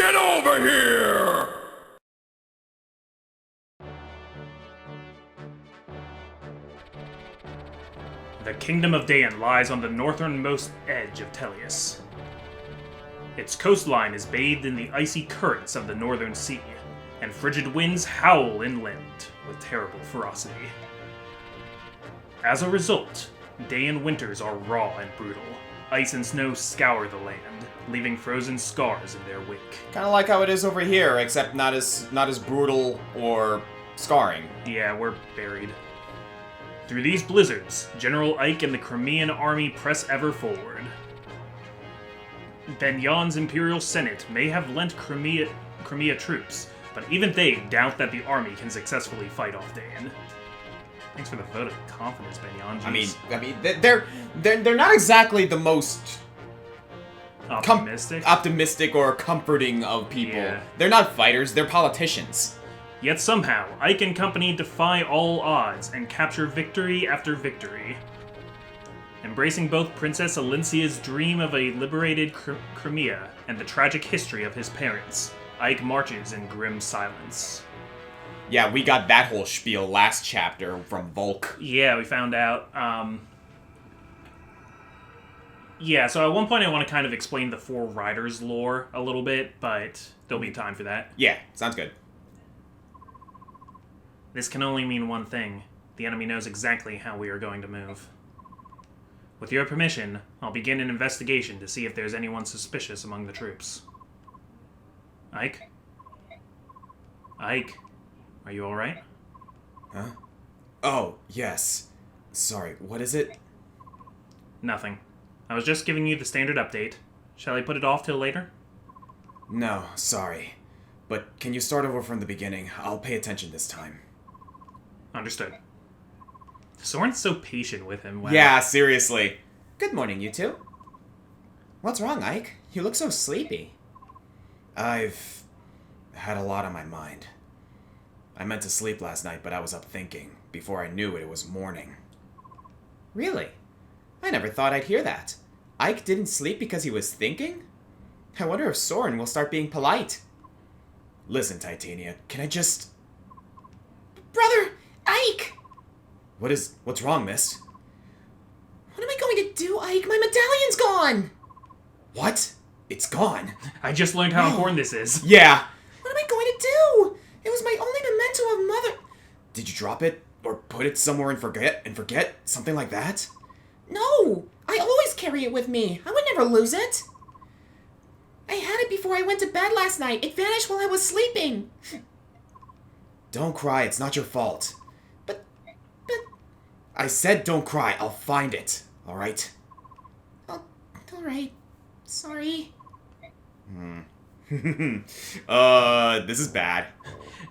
Get over here! The kingdom of Daein lies on the northernmost edge of Tellius. Its coastline is bathed in the icy currents of the northern sea, and frigid winds howl inland with terrible ferocity. As a result, Daein winters are raw and brutal. Ice and snow scour the land, leaving frozen scars in their wake. Kind of like how it is over here, except not as brutal or scarring. Yeah, we're buried. Through these blizzards, General Ike and the Crimean army press ever forward. Benyon's Imperial Senate may have lent Crimea troops, but even they doubt that the army can successfully fight off Daein. Thanks for the vote of confidence, Benyon. Jeez. I mean, they're not exactly the most optimistic or comforting of people. Yeah. They're not fighters, they're politicians. Yet somehow, Ike and company defy all odds and capture victory after victory. Embracing both Princess Alincia's dream of a liberated Crimea and the tragic history of his parents, Ike marches in grim silence. Yeah, we got that whole spiel last chapter from Volk. Yeah, we found out. Yeah, so at one point I want to kind of explain the Four Riders lore a little bit, but there'll be time for that. Yeah, sounds good. This can only mean one thing. The enemy knows exactly how we are going to move. With your permission, I'll begin an investigation to see if there's anyone suspicious among the troops. Ike? Ike? Are you alright? Huh? Oh, yes. Sorry, what is it? Nothing. I was just giving you the standard update. Shall I put it off till later? No, sorry. But can you start over from the beginning? I'll pay attention this time. Understood. Soren's so patient with him. Wow. Yeah, seriously. Good morning, you two. What's wrong, Ike? You look so sleepy. I've had a lot on my mind. I meant to sleep last night, but I was up thinking. Before I knew it, it was morning. Really? I never thought I'd hear that. Ike didn't sleep because he was thinking? I wonder if Soren will start being polite. Listen, Titania, can I just... Brother! Ike! What's wrong, Mist? What am I going to do, Ike? My medallion's gone! What? It's gone? I just learned how important this is. Yeah. What am I going to do? It was my only memento of Mother... Did you drop it? Or put it somewhere and forget? Something like that? No! I always carry it with me. I would never lose it. I had it before I went to bed last night. It vanished while I was sleeping. Don't cry. It's not your fault. But... I said don't cry. I'll find it. Alright? Alright. Sorry. This is bad.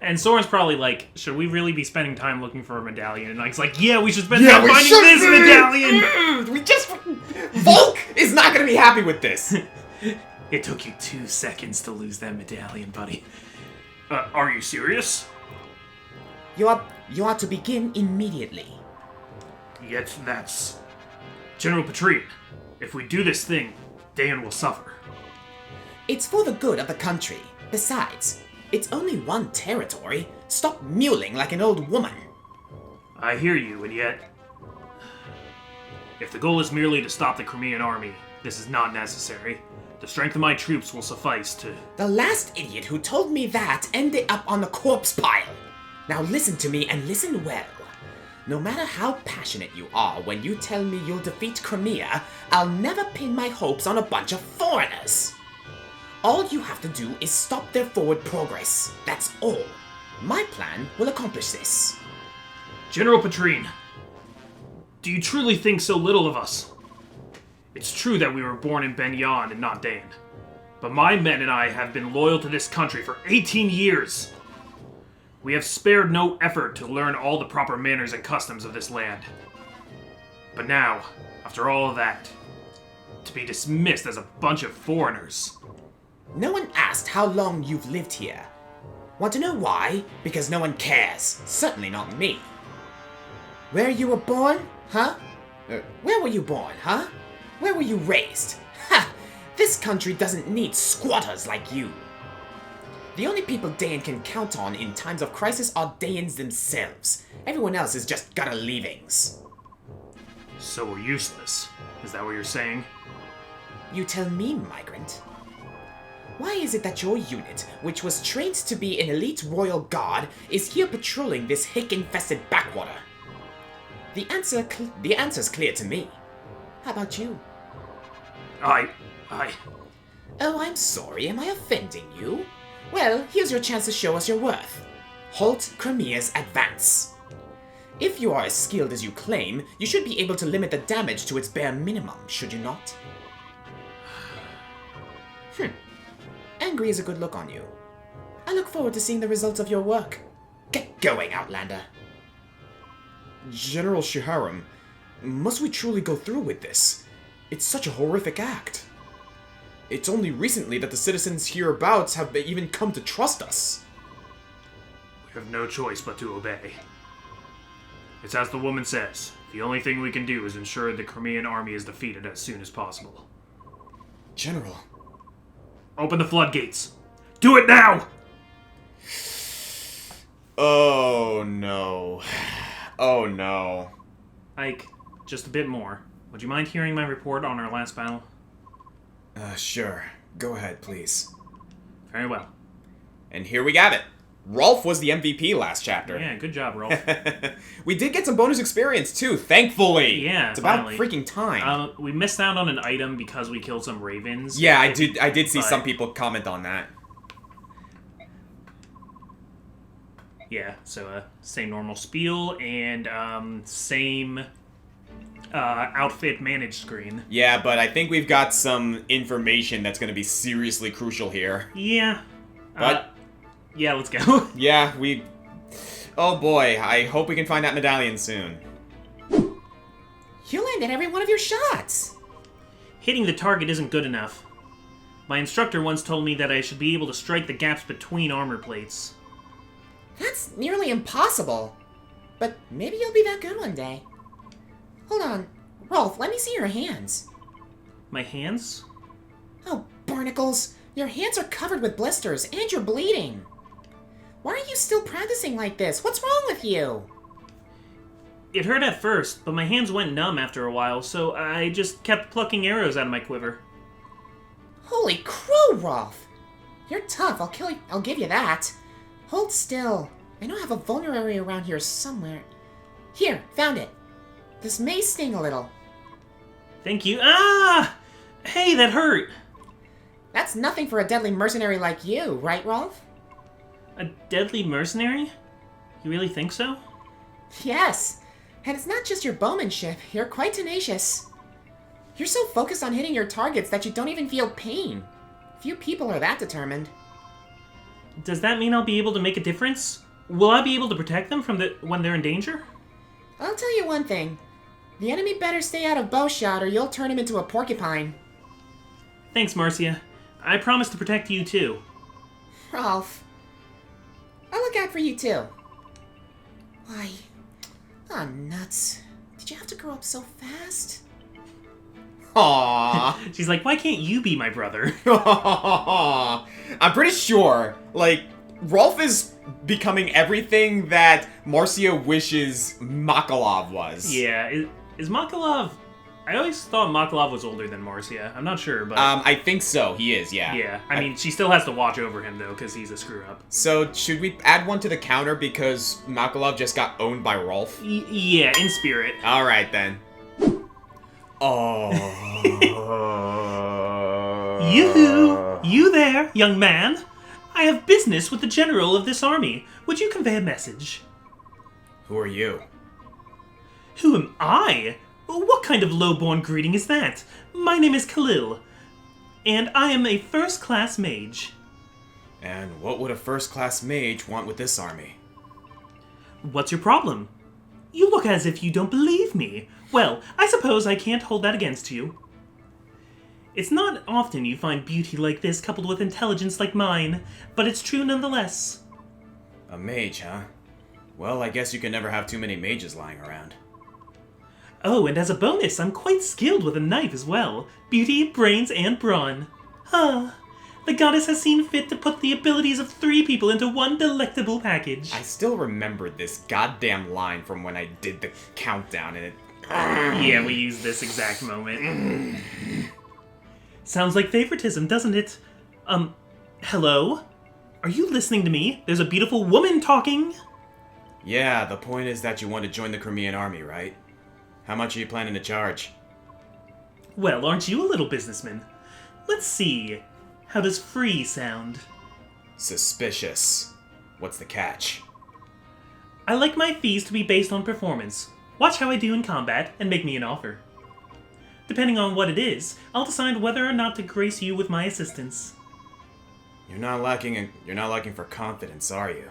And Soren's probably like, should we really be spending time looking for a medallion? And Ike's like, yeah, we should spend time finding this medallion! Volk is not gonna be happy with this! It took you 2 seconds to lose that medallion, buddy. Are you serious? You ought to begin immediately. Yet that's... General Petrine, if we do this thing, Daein will suffer. It's for the good of the country. Besides, it's only one territory. Stop mewling like an old woman. I hear you, and yet... If the goal is merely to stop the Crimean army, this is not necessary. The strength of my troops will suffice to... The last idiot who told me that ended up on the corpse pile. Now listen to me and listen well. No matter how passionate you are when you tell me you'll defeat Crimea, I'll never pin my hopes on a bunch of foreigners. All you have to do is stop their forward progress. That's all. My plan will accomplish this. General Petrine, do you truly think so little of us? It's true that we were born in Benyon and not Daein, but my men and I have been loyal to this country for 18 years. We have spared no effort to learn all the proper manners and customs of this land. But now, after all of that, to be dismissed as a bunch of foreigners... No one asked how long you've lived here. Want to know why? Because no one cares. Certainly not me. Where you were born? Huh? Where were you born, huh? Where were you raised? Ha! This country doesn't need squatters like you. The only people Daein can count on in times of crisis are Daeins themselves. Everyone else is just gutter leavings. So we're useless. Is that what you're saying? You tell me, migrant. Why is it that your unit, which was trained to be an elite royal guard, is here patrolling this hick-infested backwater? The answer's clear to me. How about you? Oh, I'm sorry. Am I offending you? Well, here's your chance to show us your worth. Halt Crimea's advance. If you are as skilled as you claim, you should be able to limit the damage to its bare minimum, should you not? Angry is a good look on you. I look forward to seeing the results of your work. Get going, Outlander. General Shiharam, must we truly go through with this? It's such a horrific act. It's only recently that the citizens hereabouts have even come to trust us. We have no choice but to obey. It's as the woman says. The only thing we can do is ensure the Crimean army is defeated as soon as possible. General. Open the floodgates. Do it now! Oh no. Oh no. Ike, just a bit more. Would you mind hearing my report on our last battle? Sure. Go ahead, please. Very well. And here we have it. Rolf was the MVP last chapter. Yeah, good job, Rolf. We did get some bonus experience, too, thankfully! Yeah, it's finally. about freaking time. We missed out on an item because we killed some ravens. Yeah, I did see some people comment on that. Yeah, so same normal spiel and same outfit manage screen. Yeah, but I think we've got some information that's going to be seriously crucial here. Yeah. But yeah, let's go. Yeah, oh boy, I hope we can find that medallion soon. You landed every one of your shots! Hitting the target isn't good enough. My instructor once told me that I should be able to strike the gaps between armor plates. That's nearly impossible. But maybe you'll be that good one day. Hold on. Rolf, let me see your hands. My hands? Oh, barnacles! Your hands are covered with blisters, and you're bleeding! Why are you still practicing like this? What's wrong with you? It hurt at first, but my hands went numb after a while, so I just kept plucking arrows out of my quiver. Holy crow, Rolf! You're tough, I'll give you that. Hold still. I know I have a vulnerary around here somewhere. Here, found it. This may sting a little. Thank you. Ah! Hey, that hurt! That's nothing for a deadly mercenary like you, right, Rolf? A deadly mercenary? You really think so? Yes. And it's not just your bowmanship. You're quite tenacious. You're so focused on hitting your targets that you don't even feel pain. Few people are that determined. Does that mean I'll be able to make a difference? Will I be able to protect them from when they're in danger? I'll tell you one thing. The enemy better stay out of bowshot or you'll turn him into a porcupine. Thanks, Marcia. I promise to protect you too. Rolf. I'll look out for you too. Why? Oh, nuts. Did you have to grow up so fast? Aww. She's like, why can't you be my brother? I'm pretty sure, like, Rolf is becoming everything that Marcia wishes Makalov was. Yeah, is Makalov... I always thought Makalov was older than Marcia. I'm not sure, but... I think so. He is, yeah. Yeah, I mean, she still has to watch over him, though, because he's a screw-up. So, should we add one to the counter because Makalov just got owned by Rolf? Yeah, in spirit. Alright, then. Oh. Yoo-hoo! You there, young man? I have business with the general of this army. Would you convey a message? Who are you? Who am I? What kind of low-born greeting is that? My name is Calill, and I am a first-class mage. And what would a first-class mage want with this army? What's your problem? You look as if you don't believe me. Well, I suppose I can't hold that against you. It's not often you find beauty like this coupled with intelligence like mine, but it's true nonetheless. A mage, huh? Well, I guess you can never have too many mages lying around. Oh, and as a bonus, I'm quite skilled with a knife as well. Beauty, brains, and brawn. Huh. The goddess has seen fit to put the abilities of 3 people into one delectable package. I still remember this goddamn line from when I did the countdown, and it... Yeah, we used this exact moment. Sounds like favoritism, doesn't it? Hello? Are you listening to me? There's a beautiful woman talking! Yeah, the point is that you want to join the Crimean army, right? How much are you planning to charge? Well, aren't you a little businessman? Let's see. How does free sound? Suspicious. What's the catch? I like my fees to be based on performance. Watch how I do in combat and make me an offer. Depending on what it is, I'll decide whether or not to grace you with my assistance. You're not lacking for confidence, are you?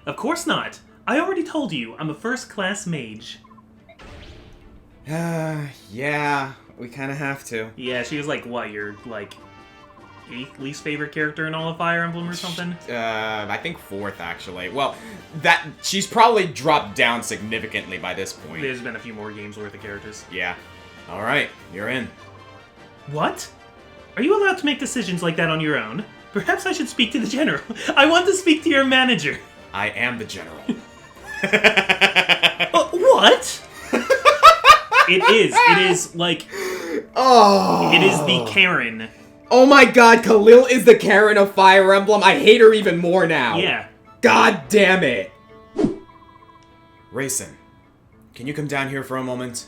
Of course not. I already told you, I'm a first-class mage. Yeah, we kind of have to. Yeah, she was like, what, your, like, 8th least favorite character in all of Fire Emblem or something? I think 4th, actually. Well, she's probably dropped down significantly by this point. There's been a few more games worth of characters. Yeah. Alright, you're in. What? Are you allowed to make decisions like that on your own? Perhaps I should speak to the general. I want to speak to your manager. I am the general. What? It is, like... Oh! It is the Karen. Oh my god, Calill is the Karen of Fire Emblem. I hate her even more now. Yeah. God damn it. Reyson, can you come down here for a moment?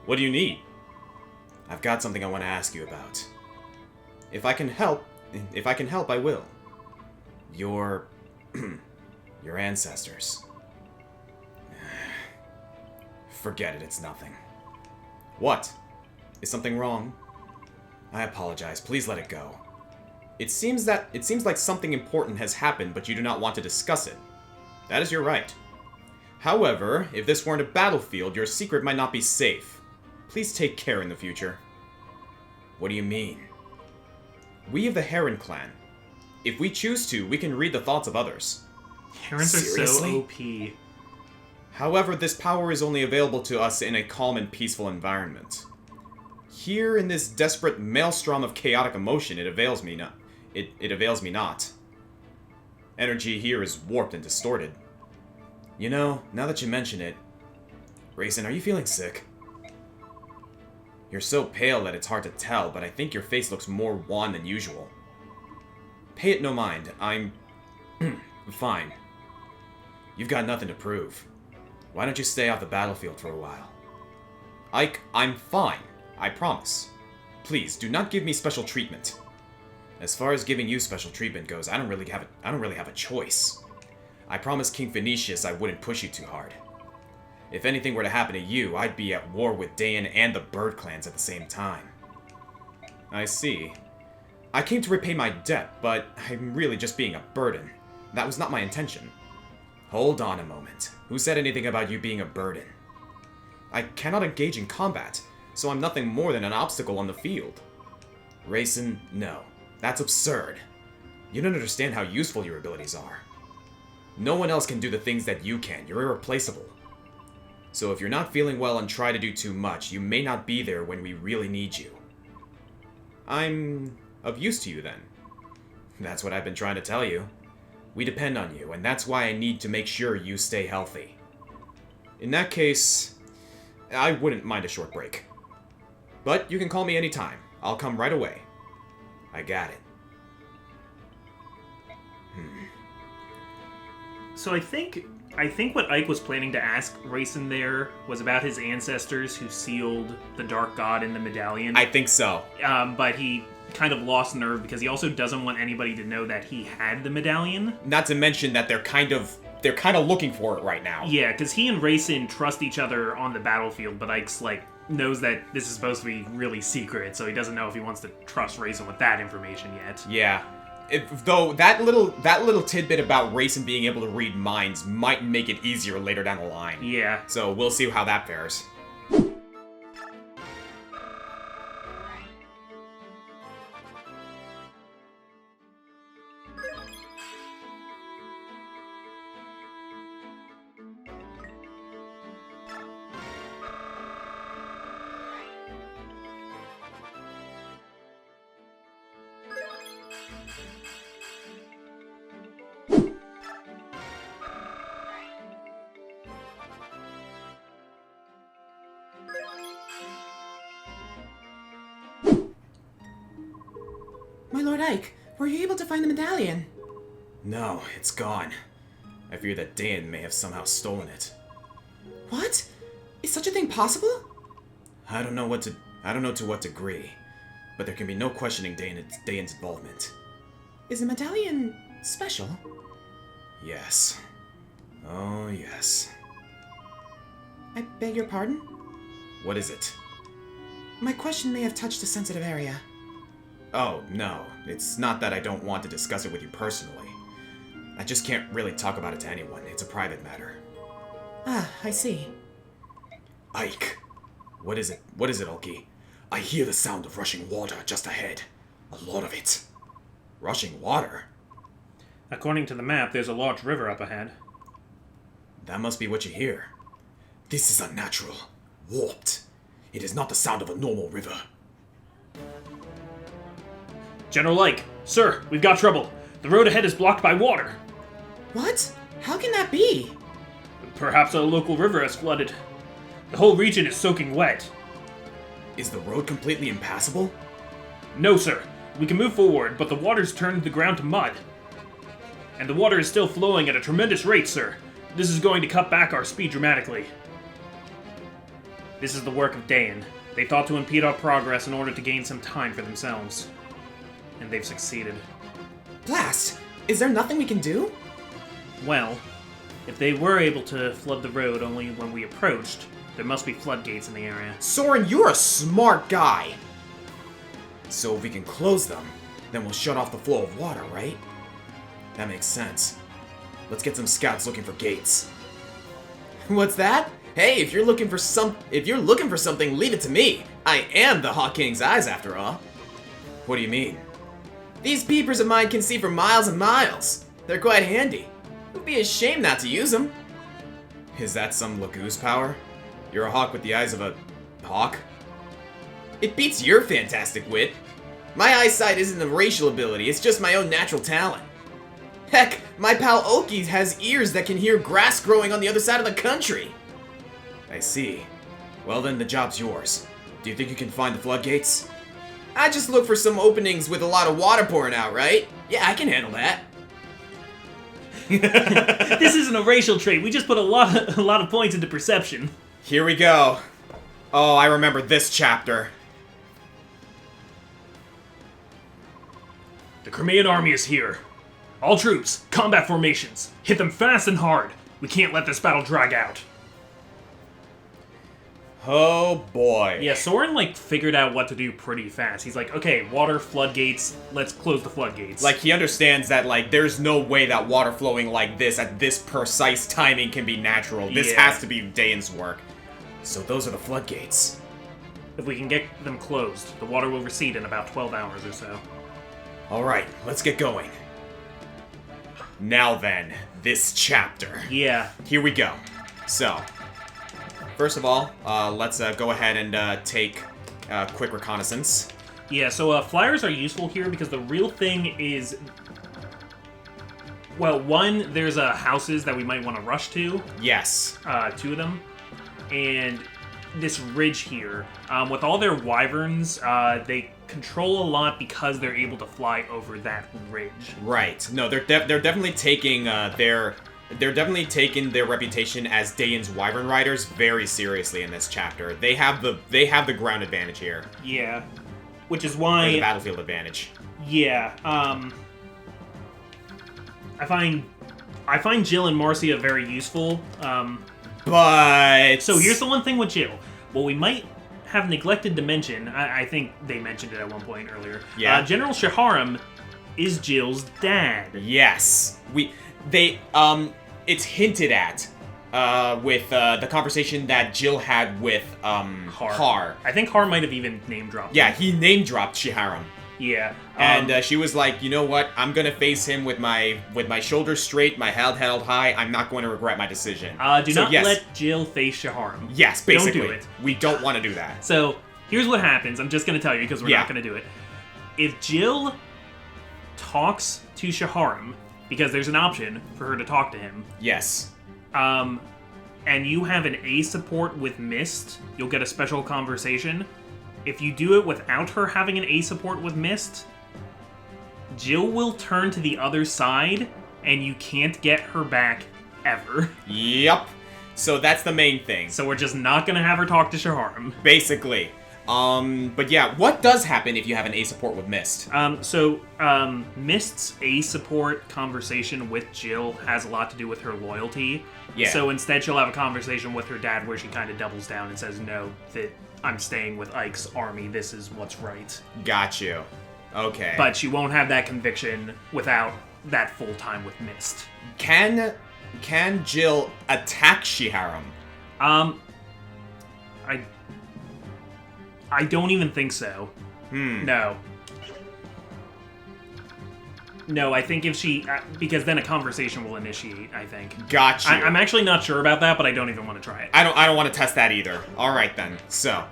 What do you need? I've got something I want to ask you about. If I can help, I will. Your ancestors. Forget it, it's nothing. What? Is something wrong? I apologize, please let it go. It seems like something important has happened, but you do not want to discuss it. That is your right. However, if this weren't a battlefield, your secret might not be safe. Please take care in the future. What do you mean? We of the Heron clan. If we choose to, we can read the thoughts of others. Herons are Seriously? so OP. However, this power is only available to us in a calm and peaceful environment. Here in this desperate maelstrom of chaotic emotion, it avails me not. It avails me not. Energy here is warped and distorted. You know, now that you mention it, Reyson, are you feeling sick? You're so pale that it's hard to tell, but I think your face looks more wan than usual. Pay it no mind, I'm... fine. You've got nothing to prove. Why don't you stay off the battlefield for a while? Ike, I'm fine. I promise. Please, do not give me special treatment. As far as giving you special treatment goes, I don't really have a choice. I promised King Phoenicius I wouldn't push you too hard. If anything were to happen to you, I'd be at war with Daein and the Bird clans at the same time. I see. I came to repay my debt, but I'm really just being a burden. That was not my intention. Hold on a moment. Who said anything about you being a burden? I cannot engage in combat, so I'm nothing more than an obstacle on the field. Reyson, no. That's absurd. You don't understand how useful your abilities are. No one else can do the things that you can. You're irreplaceable. So if you're not feeling well and try to do too much, you may not be there when we really need you. I'm of use to you then. That's what I've been trying to tell you. We depend on you, and that's why I need to make sure you stay healthy. In that case, I wouldn't mind a short break. But you can call me anytime. I'll come right away. I got it. So I think what Ike was planning to ask Reyson there was about his ancestors who sealed the Dark God in the medallion. I think so. But he kind of lost nerve because he also doesn't want anybody to know that he had the medallion. Not to mention that they're kind of looking for it right now. Yeah, because he and Reyson trust each other on the battlefield, but Ike's knows that this is supposed to be really secret, so he doesn't know if he wants to trust Reyson with that information yet. Yeah. Though that little tidbit about Reyson being able to read minds might make it easier later down the line. Yeah. So we'll see how that fares. My Lord Ike, were you able to find the medallion? No, it's gone. I fear that Daein may have somehow stolen it. What? Is such a thing possible? I don't know to what degree, but there can be no questioning Daein's involvement. Is the medallion special? Yes. Oh, yes. I beg your pardon? What is it? My question may have touched a sensitive area. Oh, no. It's not that I don't want to discuss it with you personally. I just can't really talk about it to anyone. It's a private matter. Ah, I see. Ike! What is it? What is it, Ulki? I hear the sound of rushing water just ahead. A lot of it. Rushing water? According to the map, there's a large river up ahead. That must be what you hear. This is unnatural. Warped. It is not the sound of a normal river. General Ike, sir, we've got trouble. The road ahead is blocked by water. What? How can that be? Perhaps a local river has flooded. The whole region is soaking wet. Is the road completely impassable? No, sir. We can move forward, but the water's turned the ground to mud. And the water is still flowing at a tremendous rate, sir. This is going to cut back our speed dramatically. This is the work of Daein. They thought to impede our progress in order to gain some time for themselves. And they've succeeded. Blast! Is there nothing we can do? Well, if they were able to flood the road only when we approached, there must be floodgates in the area. Soren, you're a smart guy! So if we can close them, then we'll shut off the flow of water, right? That makes sense. Let's get some scouts looking for gates. What's that? Hey, if you're looking for something, leave it to me. I am the Hawk King's eyes, after all. What do you mean? These peepers of mine can see for miles and miles. They're quite handy. It would be a shame not to use them. Is that some Lagoose power? You're a hawk with the eyes of a hawk? It beats your fantastic wit. My eyesight isn't a racial ability, it's just my own natural talent. Heck, my pal Oki has ears that can hear grass growing on the other side of the country. I see. Well then, the job's yours. Do you think you can find the floodgates? I just look for some openings with a lot of water pouring out, right? Yeah, I can handle that. This isn't a racial trait. We just put a lot of points into perception. Here we go. Oh, I remember this chapter. The Crimean army is here. All troops, combat formations. Hit them fast and hard. We can't let this battle drag out. Oh boy. Yeah, Soren, figured out what to do pretty fast. He's like, okay, water, floodgates, let's close the floodgates. He understands that, there's no way that water flowing like this at this precise timing can be natural. This has to be Daein's work. So those are the floodgates. If we can get them closed, the water will recede in about 12 hours or so. Alright, let's get going. Now then, this chapter. Yeah. Here we go. So, first of all, let's go ahead and take a quick reconnaissance. Yeah, so flyers are useful here because the real thing is... Well, one, there's houses that we might want to rush to. Yes. Two of them. And this ridge here, with all their wyverns, they control a lot because they're able to fly over that ridge. Right. No, they're definitely taking their reputation as Daein's wyvern riders very seriously in this chapter. They have the ground advantage here. Yeah, which is why or the battlefield advantage. Yeah. I find Jill and Marcia very useful. But so here's the one thing with Jill. What we might have neglected to mention, I think they mentioned it at one point earlier. Yeah. General Shiharam is Jill's dad. Yes. It's hinted at with the conversation that Jill had with Har. I think Har might have even name dropped Yeah, him. he name dropped Shiharam. Yeah. And she was like, you know what? I'm gonna face him with my shoulders straight, my head held high. I'm not going to regret my decision. Do not let Jill face Shiharam. Yes, basically. Don't do it. We don't want to do that. So, here's what happens. I'm just going to tell you because we're not going to do it. If Jill talks to Shiharam, because there's an option for her to talk to him. Yes. And you have an A support with Mist, you'll get a special conversation. If you do it without her having an A support with Mist, Jill will turn to the other side, and you can't get her back ever. Yep. So that's the main thing. So we're just not gonna have her talk to Shiharam. Basically. But yeah, what does happen if you have an A support with Mist? Mist's A support conversation with Jill has a lot to do with her loyalty. Yeah. So instead she'll have a conversation with her dad where she kind of doubles down and says, no, that I'm staying with Ike's army, this is what's right. Got you. Okay. But she won't have that conviction without that full time with Mist. Can Jill attack Shiharam? I don't even think so. No. No, I think if she... because then a conversation will initiate, I think. Got you. I'm actually not sure about that, but I don't even want to try it. I don't want to test that either. Alright then. So,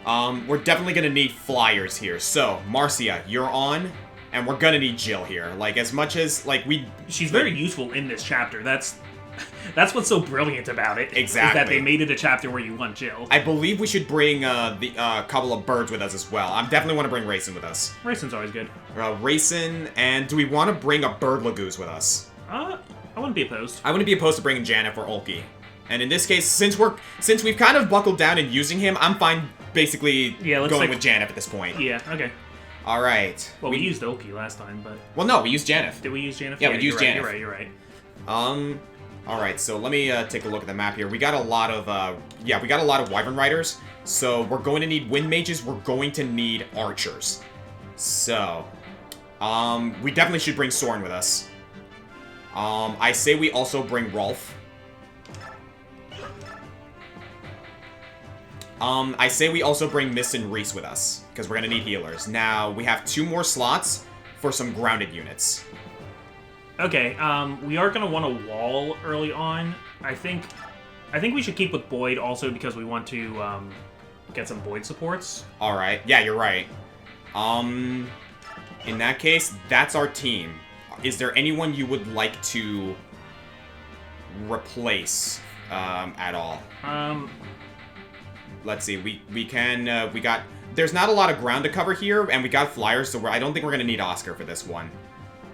we're definitely gonna need flyers here. So, Marcia, you're on, and we're gonna need Jill here. Like, as much as, like, She's very useful in this chapter. That's what's so brilliant about it. Exactly. Is that they made it a chapter where you want Jill. I believe we should bring the couple of birds with us as well. I definitely want to bring Reyson with us. Reyson's always good. Reyson, and do we want to bring a bird lagoose with us? I wouldn't be opposed. I wouldn't be opposed to bringing Janeth or Ulki. And in this case, since we've kind of buckled down and using him, I'm fine basically going with Janeth at this point. Yeah, okay. All right. Well, we used Ulki last time, but... Well, no, we used Janeth. Did we use Janeth? Yeah, we used Janeth. You're right. Alright, so let me take a look at the map here. We got a lot of, Wyvern Riders. So we're going to need Wind Mages, we're going to need Archers. So, we definitely should bring Soren with us. I say we also bring Rolf. I say we also bring Mist and Reese with us, because we're going to need healers. Now, we have 2 more slots for some grounded units. Okay, we are gonna want a wall early on. I think we should keep with Boyd also because we want to get some Boyd supports. All right, yeah, you're right. In that case, that's our team. Is there anyone you would like to replace at all? Let's see. We can. We got. There's not a lot of ground to cover here, and we got flyers, so I don't think we're gonna need Oscar for this one.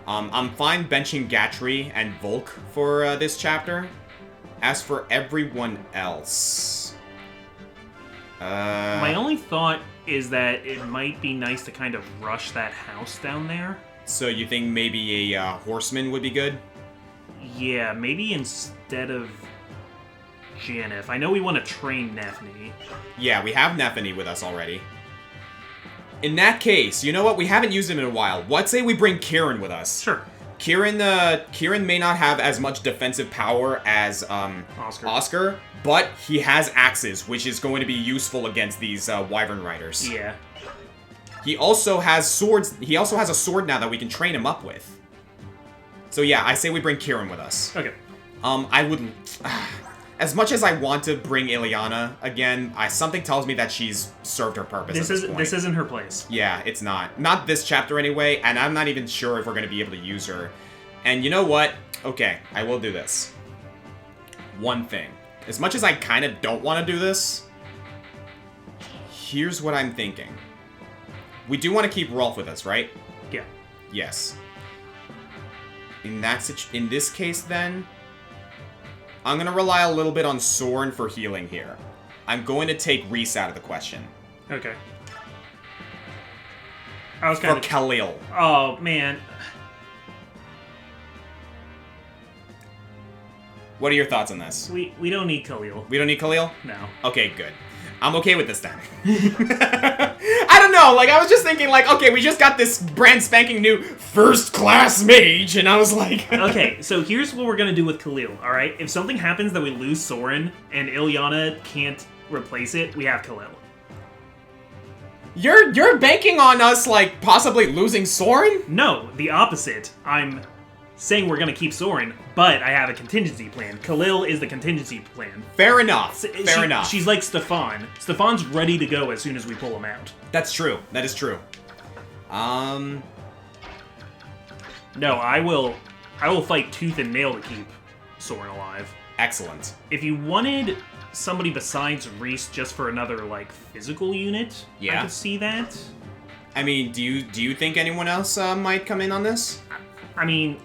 I'm fine benching Gatry and Volk for this chapter. As for everyone else... My only thought is that it might be nice to kind of rush that house down there. So you think maybe a horseman would be good? Yeah, maybe instead of Janeth. I know we want to train Nephne. Yeah, we have Nephne with us already. In that case, you know what? We haven't used him in a while. What say we bring Kieran with us? Sure. Kieran may not have as much defensive power as Oscar, but he has axes, which is going to be useful against these Wyvern Riders. Yeah. He also has swords. He also has a sword now that we can train him up with. So yeah, I say we bring Kieran with us. Okay. I would... As much as I want to bring Ileana again, something tells me that she's served her purpose at this point. This isn't her place. Yeah, it's not. Not this chapter anyway, and I'm not even sure if we're going to be able to use her. And you know what? Okay, I will do this. One thing. As much as I kind of don't want to do this, here's what I'm thinking. We do want to keep Rolf with us, right? Yeah. Yes. In this case, then... I'm going to rely a little bit on Soren for healing here. I'm going to take Reese out of the question. Okay. I was kind of... For Calill. Oh, man. What are your thoughts on this? We don't need Calill. We don't need Calill? No. Okay, good. I'm okay with this then. I don't know, like, I was just thinking, like, okay, we just got this brand spanking new first-class mage, and I was like... Okay, so here's what we're gonna do with Calill, alright? If something happens that we lose Soren, and Ileana can't replace it, we have Calill. You're banking on us, like, possibly losing Soren? No, the opposite. I'm saying we're gonna keep Soren, but I have a contingency plan. Calill is the contingency plan. Fair enough. Fair enough. She's like Stefan. Stefan's ready to go as soon as we pull him out. That's true. That is true. No, I will fight tooth and nail to keep Soren alive. Excellent. If you wanted somebody besides Reese just for another, like, physical unit, yeah. I could see that. I mean, do you think anyone else might come in on this? I mean,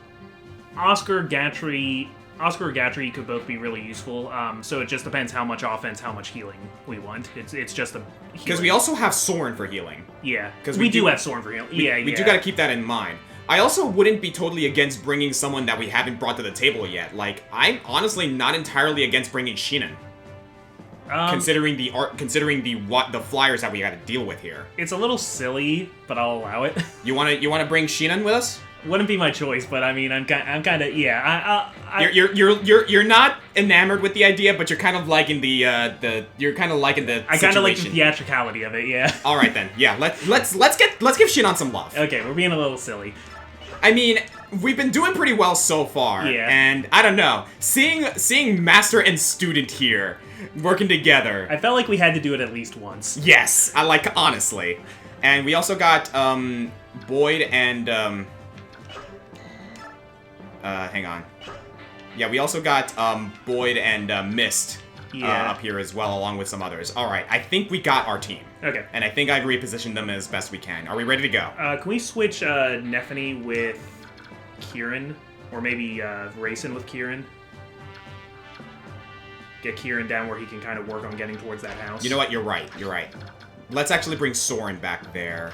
Oscar or Gatry could both be really useful. So it just depends how much offense, how much healing we want. It's just a because we also have Soren for healing. Yeah, because we do have Soren for healing. We do got to keep that in mind. I also wouldn't be totally against bringing someone that we haven't brought to the table yet. Like, I'm honestly not entirely against bringing Shinan. Considering the flyers that we got to deal with here. It's a little silly, but I'll allow it. You wanna bring Shinan with us? Wouldn't be my choice, but I mean, I'm kind of yeah. You're not enamored with the idea, but you're kind of liking the you're kind of liking the. I kind of like the theatricality of it. Yeah. All right then. Yeah. Let's give Shinan some love. Okay, we're being a little silly. I mean, we've been doing pretty well so far. Yeah. And I don't know, seeing master and student here working together. I felt like we had to do it at least once. Yes, I like honestly. And we also got Boyd and hang on. Yeah, we also got Boyd and Mist up here as well, along with some others. All right, I think we got our team. Okay. And I think I've repositioned them as best we can. Are we ready to go? Can we switch Nephany with Kieran? Or maybe Reyson with Kieran? Get Kieran down where he can kind of work on getting towards that house. You know what? You're right. Let's actually bring Soren back there.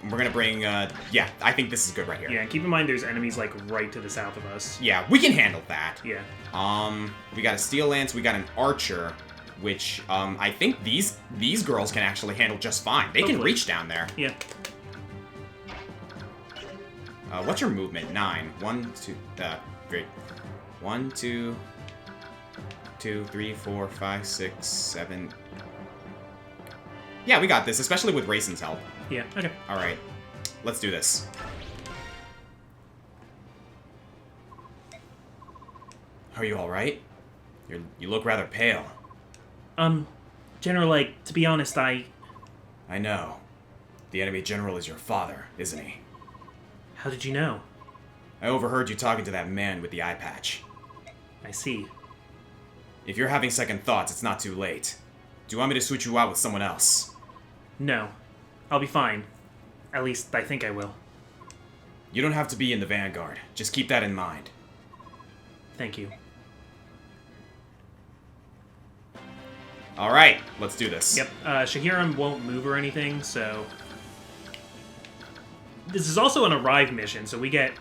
We're gonna bring, yeah, I think this is good right here. Yeah, and keep in mind there's enemies, like, right to the south of us. Yeah, we can handle that. Yeah. We got a Steel Lance, we got an Archer, which, I think these girls can actually handle just fine. They can reach down there. Yeah. What's your movement? 9. 1, 2, great. 1, 2, 3, 4, 5, 6, 7. Yeah, we got this, especially with Reyson's help. Yeah, okay. Alright, let's do this. Are you alright? You look rather pale. General, like, to be honest, I know. The enemy general is your father, isn't he? How did you know? I overheard you talking to that man with the eye patch. I see. If you're having second thoughts, it's not too late. Do you want me to switch you out with someone else? No. I'll be fine. At least, I think I will. You don't have to be in the vanguard. Just keep that in mind. Thank you. Alright, let's do this. Yep, Shiharam won't move or anything, so... This is also an arrive mission, so we get...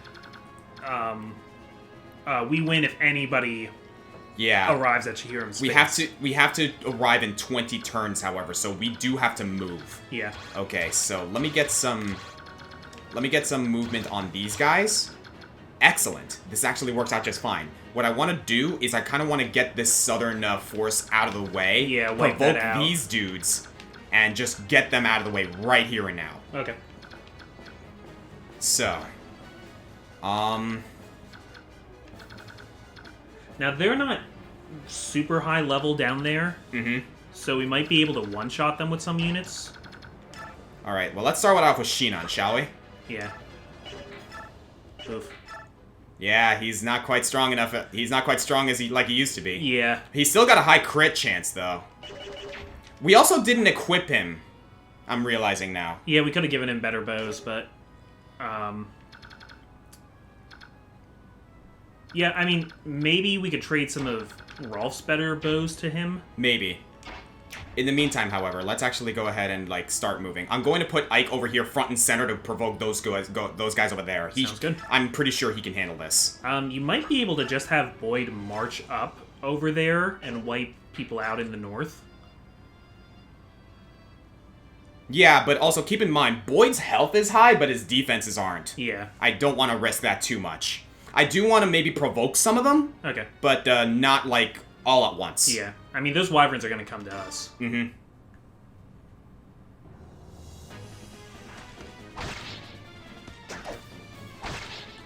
we win if anybody... Yeah. Arrives at Shiharam's space. We have to arrive in 20 turns, however, so we do have to move. Yeah. Okay, so let me get some movement on these guys. Excellent. This actually works out just fine. What I want to do is I kind of want to get this southern force out of the way. Yeah, wipe that out. Provoke these dudes and just get them out of the way right here and now. Okay. So, now, they're not super high level down there, so we might be able to one-shot them with some units. Alright, well, let's start off with Shinan, shall we? Yeah. Oof. Yeah, he's not quite strong enough. He's not quite strong as he used to be. Yeah. He's still got a high crit chance, though. We also didn't equip him, I'm realizing now. Yeah, we could have given him better bows, but... Yeah, I mean, maybe we could trade some of Rolf's better bows to him. Maybe. In the meantime, however, let's actually go ahead and, like, start moving. I'm going to put Ike over here front and center to provoke those guys over there. Sounds good. I'm pretty sure he can handle this. You might be able to just have Boyd march up over there and wipe people out in the north. Yeah, but also keep in mind, Boyd's health is high, but his defenses aren't. Yeah. I don't want to risk that too much. I do want to maybe provoke some of them. Okay. But not, like, all at once. Yeah. I mean, those wyverns are going to come to us. Mm-hmm.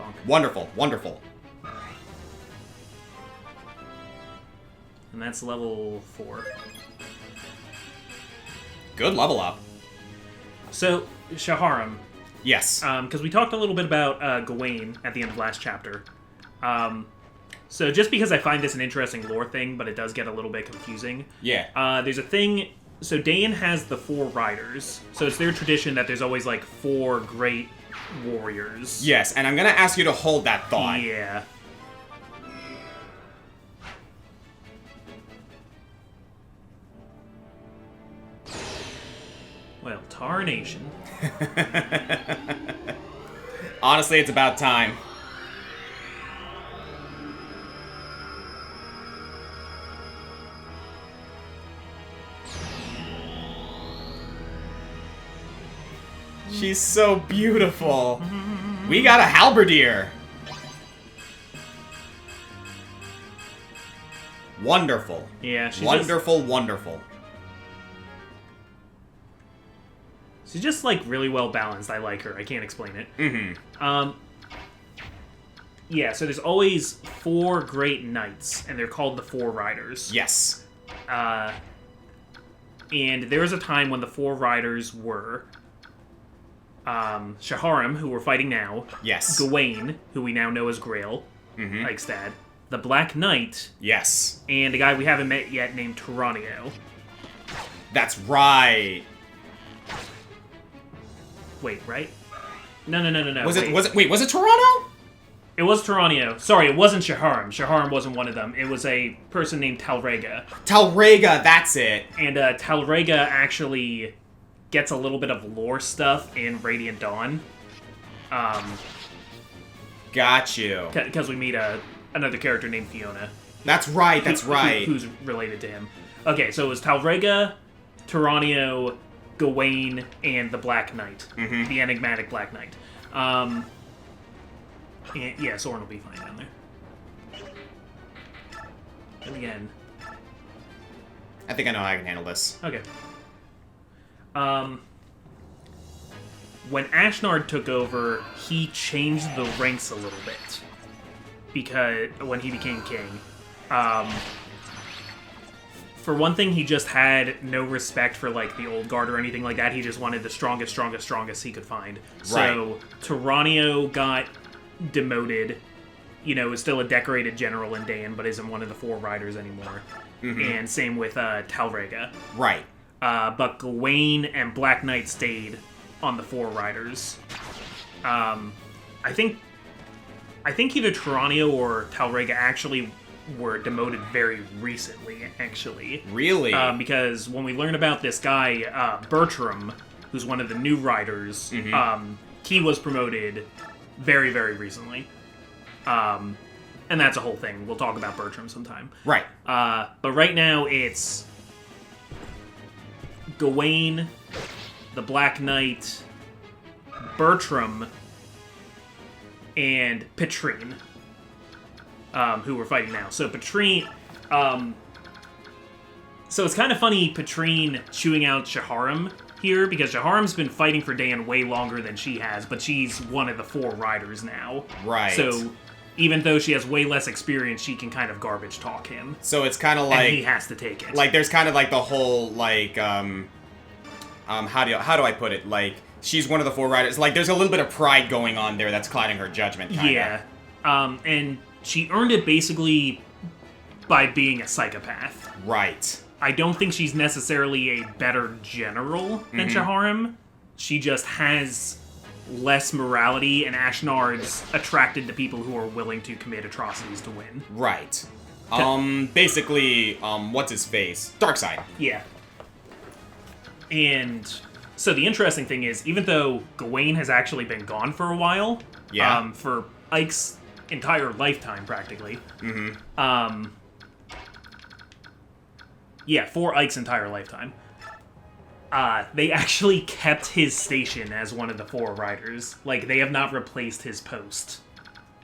Bonk. Wonderful, wonderful. And that's level 4. Good level up. So, Shiharam. Yes. Because we talked a little bit about Gawain at the end of last chapter. So just because I find this an interesting lore thing, but it does get a little bit confusing. Yeah. There's a thing So Daein has the 4 riders. So it's their tradition that there's always, like, 4 great warriors. Yes, and I'm gonna ask you to hold that thought. Yeah. Well, tarnation. Honestly, it's about time. She's so beautiful. We got a halberdier. Wonderful. Yeah, she's wonderful, wonderful. She's just, like, really well balanced. I like her. I can't explain it. Mm-hmm. Yeah, so there's always 4 great knights, and they're called the 4 riders. Yes. And there was a time when the 4 riders were Shiharam, who we're fighting now. Yes. Gawain, who we now know as Grail, like Stad. The Black Knight. Yes. And a guy we haven't met yet named Tyranio. That's right. Wait, right? No. Was it Toronto? It was Tyranio. Sorry, it wasn't Shiharam. Shiharam wasn't one of them. It was a person named Talrega. Talrega, that's it. And Talrega actually gets a little bit of lore stuff in Radiant Dawn. Got you. Because we meet another character named Fiona. That's right, that's right. Who's related to him. Okay, so it was Talrega, Tyranio, Gawain, and the Black Knight. The enigmatic Black Knight. And yeah, Soren will be fine down there. And again... I think I know how I can handle this. Okay. When Ashnard took over, he changed the ranks a little bit. Because when he became king. For one thing, he just had no respect for, like, the old guard or anything like that. He just wanted the strongest he could find. So, Tyranio got demoted. You know, is still a decorated general in Daein, but isn't one of the 4 riders anymore. And same with Talrega. Right. But Gawain and Black Knight stayed on the 4 riders. I think either Tyranio or Talrega actually were demoted very recently, actually. Really? Because when we learn about this guy, Bertram, who's one of the new riders, he was promoted very, very recently. And that's a whole thing. We'll talk about Bertram sometime. Right. But right now, it's Gawain, the Black Knight, Bertram, and Petrine, who we're fighting now. So Petrine... so it's kind of funny, Petrine chewing out Shiharam here, because Shiharam's been fighting for Daein way longer than she has, but she's one of the 4 riders now. Right. So... even though she has way less experience, she can kind of garbage talk him. So it's kind of like... and he has to take it. Like, there's kind of like the whole, like, how do I put it? Like, she's one of the 4 riders. Like, there's a little bit of pride going on there that's clouding her judgment, kinda. Yeah. And she earned it basically by being a psychopath. Right. I don't think she's necessarily a better general than Shiharam. She just has... less morality, and Ashnard's attracted to people who are willing to commit atrocities to win. Right. Basically, what's his face? Darkseid. Yeah. And so the interesting thing is, even though Gawain has actually been gone for a while, for Ike's entire lifetime, practically. For Ike's entire lifetime. They actually kept his station as one of the 4 riders. Like, they have not replaced his post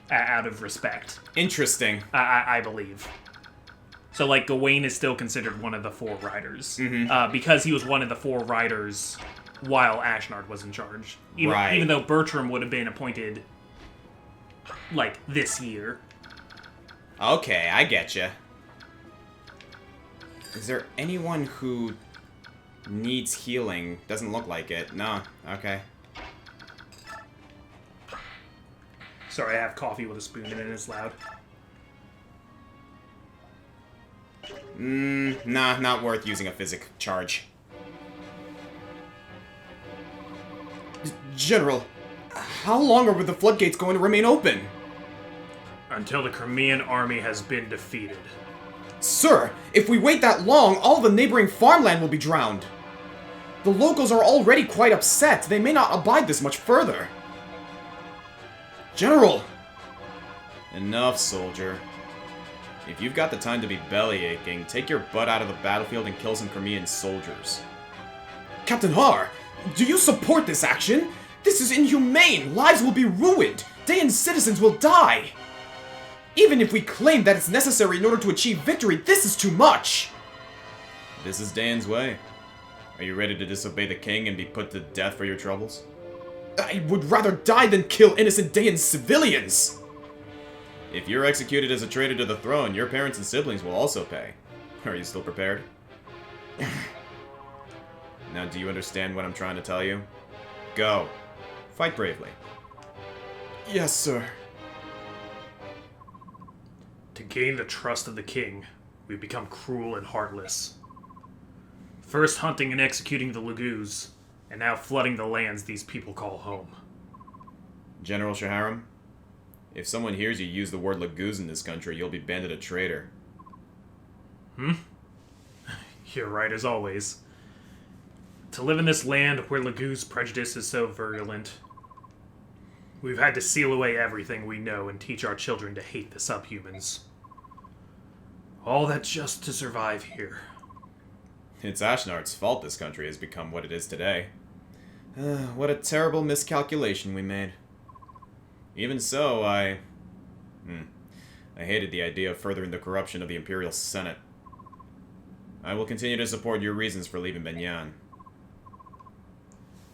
out of respect. Interesting. I believe. So, like, Gawain is still considered one of the 4 riders. Because he was one of the 4 riders while Ashnard was in charge. Even though Bertram would have been appointed, like, this year. Okay, I getcha. Is there anyone who... needs healing? Doesn't look like it. No. Okay. Sorry, I have coffee with a spoon in it and it's loud. Nah, not worth using a physic charge. General, how long are the floodgates going to remain open? Until the Crimean army has been defeated. Sir, if we wait that long, all the neighboring farmland will be drowned. The locals are already quite upset. They may not abide this much further. General! Enough, soldier. If you've got the time to be belly-aching, take your butt out of the battlefield and kill some Crimean soldiers. Captain Har, do you support this action? This is inhumane! Lives will be ruined! Daein's citizens will die! Even if we claim that it's necessary in order to achieve victory, this is too much! This is Daein's way. Are you ready to disobey the king and be put to death for your troubles? I would rather die than kill innocent Daein civilians! If you're executed as a traitor to the throne, your parents and siblings will also pay. Are you still prepared? Now, do you understand what I'm trying to tell you? Go. Fight bravely. Yes, sir. To gain the trust of the king, we've become cruel and heartless. First hunting and executing the Lagoos, and now flooding the lands these people call home. General Shiharam, if someone hears you use the word Lagoos in this country, you'll be banded a traitor. You're right as always. To live in this land where Lagoos prejudice is so virulent, we've had to seal away everything we know and teach our children to hate the subhumans. All that just to survive here. It's Ashnar's fault this country has become what it is today. What a terrible miscalculation we made. Even so, I hated the idea of furthering the corruption of the Imperial Senate. I will continue to support your reasons for leaving Benyan.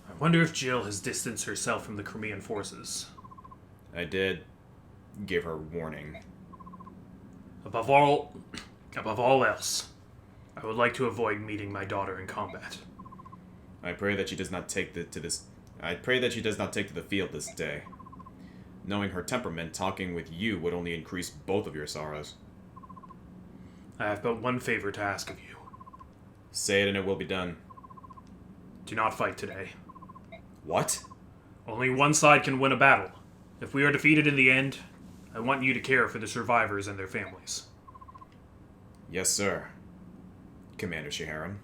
I wonder if Jill has distanced herself from the Crimean forces. I did give her warning. Above all else, I would like to avoid meeting my daughter in combat. I pray that she does not take to the field this day. Knowing her temperament, talking with you would only increase both of your sorrows. I have but one favor to ask of you. Say it and it will be done. Do not fight today. What? Only one side can win a battle. If we are defeated in the end, I want you to care for the survivors and their families. Yes, sir. Commander Shiharam.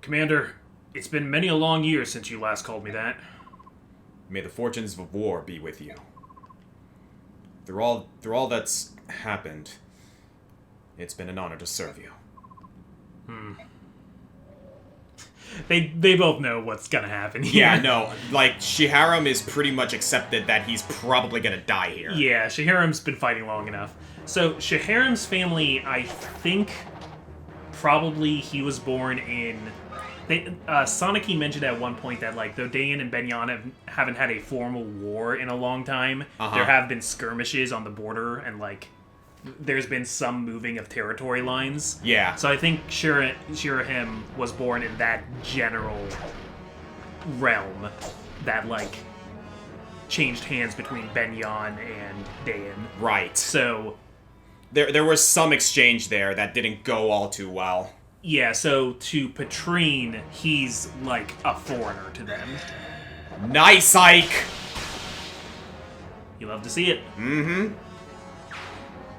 Commander, it's been many a long year since you last called me that. May the fortunes of war be with you. Through all that's happened, it's been an honor to serve you. They both know what's gonna happen here. Yeah, no, like, Shiharam is pretty much accepted that he's probably gonna die here. Yeah, Shiharam's been fighting long enough. So, Shiharam's family, I think, probably he was born in... Soniki mentioned at one point that, like, though Daein and Benyan haven't had a formal war in a long time, there have been skirmishes on the border, and, like, there's been some moving of territory lines. Yeah. So I think Shiharam was born in that general realm that, like, changed hands between Benyan and Daein. Right. So... There was some exchange there that didn't go all too well. Yeah, so to Patrine, he's like a foreigner to them. Nice, Ike! You love to see it. Mm-hmm.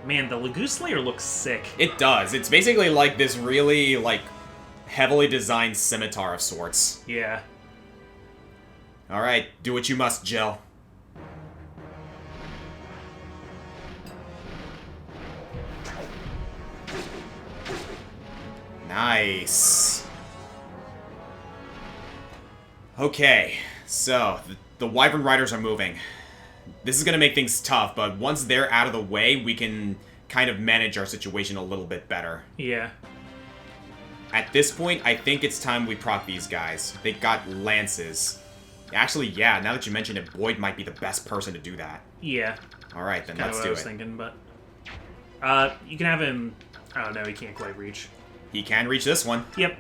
Man, the Lagoon Slayer looks sick. It does. It's basically like this really, like, heavily designed scimitar of sorts. Yeah. Alright, do what you must, Jill. Nice. Okay, so the Wyvern Riders are moving. This is gonna make things tough, but once they're out of the way, we can kind of manage our situation a little bit better. Yeah. At this point, I think it's time we proc these guys. They got lances. Actually, yeah, now that you mention it, Boyd might be the best person to do that. Yeah. Alright, then Kind of let's what do I was it. thinking, but... you can have him... I don't know, he can't quite reach. He can reach this one. Yep.